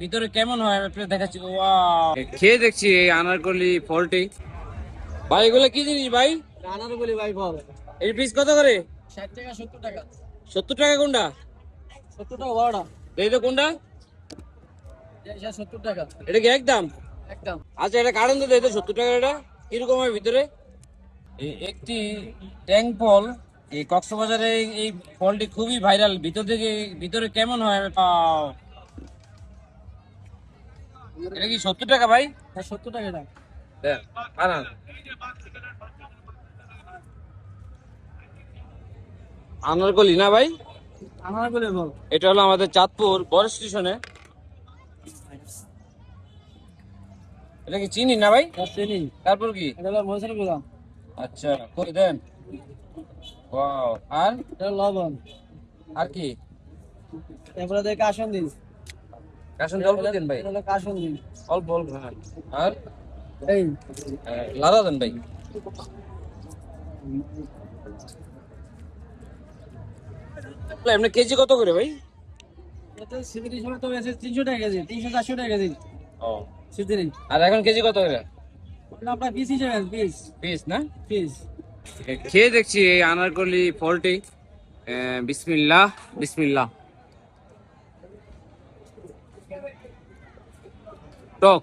ভিতরে কেমন হয় আমি দেখাচ্ছি। ওয়াও, খেয়ে দেখছি এই আনারকলি ফলটি। ভাই এগুলো কি জিনিস ভাই? আনারকলি ভাই ফল। এর পিস কত করে? 60 টাকা 70 টাকা। 70 টাকা কোনটা? 70 টাকা বড়টা। এই তো কোনটা? এটা 70 টাকা এটা কি একদম? একদম। আচ্ছা, এটা কারণ তো এই তো 70 টাকা। এটা কিরকম হয় ভিতরে? একটি ট্যাং ফল। এই কক্সবাজারে এই ফলটি খুবই ভাইরাল। ভিতর থেকে ভিতরে কেমন হয়? এটা কি 70 টাকা ভাই? 70 টাকা এটা। দেখ, বানান। আনারকলি না ভাই? আনারকলি ফল। এটা হলো আমাদের চাঁদপুর বড় স্টেশনে। এটা কি চিনি না ভাই? চিনি। তারপর কি? এটা হলো মরিচের গুঁড়া। আচ্ছা, করে দেন। ওয়াও। আর এটা হলো লবণ। আর কি? এরপরে দেয় কাসুন্দি। কাশন জল দেন ভাই। এটা হলো কাসুন্দি। অল্প অল্প, হ্যাঁ। আর এই লাদা দেন ভাই। এমনি কেজি কত করে ভাই? এটা সিদ্রি সময় তো আছে 300 টাকা কেজি, 300 400 টাকা কেজি ও, সিদ্রি। আর এখন কেজি কত করে? আপনার পিস হিসেবে পিস পিস না? পিস। খেয়ে দেখছি এই আনারকলি ফলটি। বিসমিল্লাহ বিসমিল্লাহ। টক।